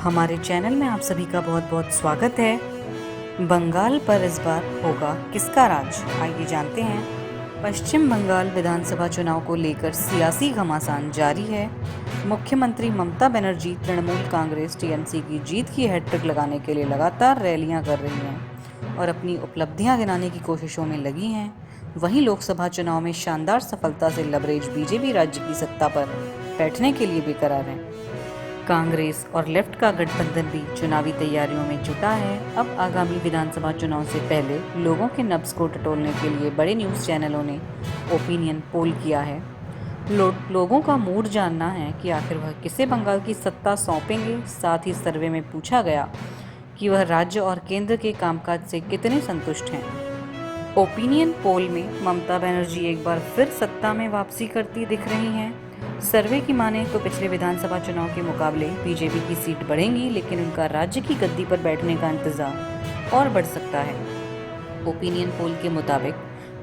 हमारे चैनल में आप सभी का बहुत बहुत स्वागत है। बंगाल पर इस बार होगा किसका राज, आइए जानते हैं। पश्चिम बंगाल विधानसभा चुनाव को लेकर सियासी घमासान जारी है। मुख्यमंत्री ममता बनर्जी तृणमूल कांग्रेस टीएमसी की जीत की हैट्रिक लगाने के लिए लगातार रैलियां कर रही हैं और अपनी उपलब्धियां गिनाने की कोशिशों में लगी हैं। वहीं लोकसभा चुनाव में शानदार सफलता से लबरेज बीजेपी राज्य की सत्ता पर बैठने के लिए बेकरार है। कांग्रेस और लेफ्ट का गठबंधन भी चुनावी तैयारियों में जुटा है। अब आगामी विधानसभा चुनाव से पहले लोगों के नब्ज को टटोलने के लिए बड़े न्यूज़ चैनलों ने ओपिनियन पोल किया है। लोगों का मूड जानना है कि आखिर वह किसे बंगाल की सत्ता सौंपेंगे। साथ ही सर्वे में पूछा गया कि वह राज्य और केंद्र के कामकाज से कितने संतुष्ट हैं। ओपिनियन पोल में ममता बनर्जी एक बार फिर सत्ता में वापसी करती दिख रही हैं। सर्वे की माने तो पिछले विधानसभा चुनाव के मुकाबले बीजेपी की सीट बढ़ेंगी, लेकिन उनका राज्य की गद्दी पर बैठने का इंतजार और बढ़ सकता है। ओपिनियन पोल के मुताबिक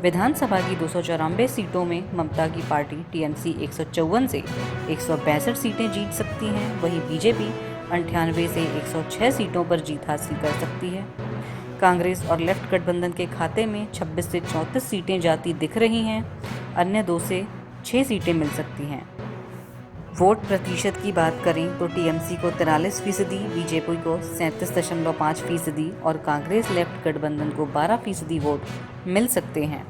विधानसभा की 294 सीटों में ममता की पार्टी टीएमसी 154 से 162 सीटें जीत सकती हैं। वहीं बीजेपी 98 से 106 सीटों पर जीत हासिल कर सकती है। कांग्रेस और लेफ्ट गठबंधन के खाते में 26 से 34 सीटें जाती दिख रही हैं। अन्य 2 से 6 सीटें मिल सकती हैं। वोट प्रतिशत की बात करें तो टीएमसी को 43%, बीजेपी को 37.5% और कांग्रेस लेफ्ट गठबंधन को 12% वोट मिल सकते हैं।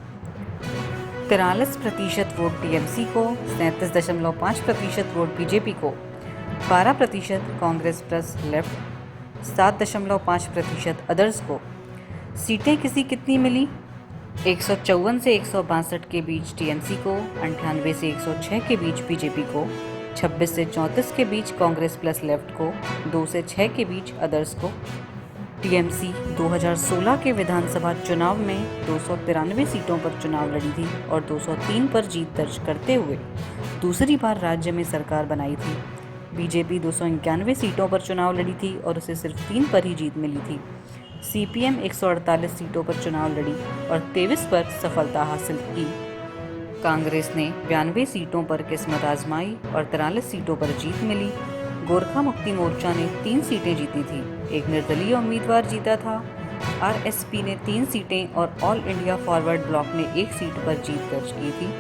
43% वोट टीएमसी को, 37.5% वोट बीजेपी को, 12% कांग्रेस प्लस लेफ्ट, 7.5% अदर्स को। सीटें कितनी मिली? 154 से 162 के बीच टीएमसी को, 98 से 106 के बीच बीजेपी को, 26 से 34 के बीच कांग्रेस प्लस लेफ्ट को, 2 से 6 के बीच अदर्स को। टीएमसी 2016 के विधानसभा चुनाव में 293 सीटों पर चुनाव लड़ी थी और 203 पर जीत दर्ज करते हुए दूसरी बार राज्य में सरकार बनाई थी। बीजेपी 291 सीटों पर चुनाव लड़ी थी और उसे सिर्फ 3 पर ही जीत मिली थी। सीपीएम 148 सीटों पर चुनाव लड़ी और 23 पर सफलता हासिल की। कांग्रेस ने 92 सीटों पर किस्मत आजमाई और 43 सीटों पर जीत मिली। गोरखा मुक्ति मोर्चा ने 3 सीटें जीती थी, एक निर्दलीय उम्मीदवार जीता था। आरएसपी ने 3 सीटें और ऑल इंडिया फॉरवर्ड ब्लॉक ने 1 सीट पर जीत दर्ज की थी।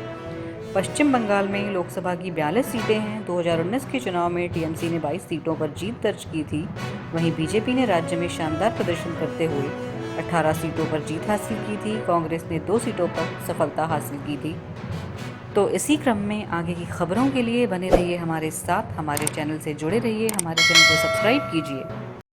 पश्चिम बंगाल में लोकसभा की 42 सीटें हैं। 2019 के चुनाव में टीएमसी ने 22 सीटों पर जीत दर्ज की थी। वहीं बीजेपी ने राज्य में शानदार प्रदर्शन करते हुए 18 सीटों पर जीत हासिल की थी। कांग्रेस ने 2 सीटों पर सफलता हासिल की थी। तो इसी क्रम में आगे की खबरों के लिए बने रहिए हमारे साथ, हमारे चैनल से जुड़े रहिए, हमारे चैनल को सब्सक्राइब कीजिए।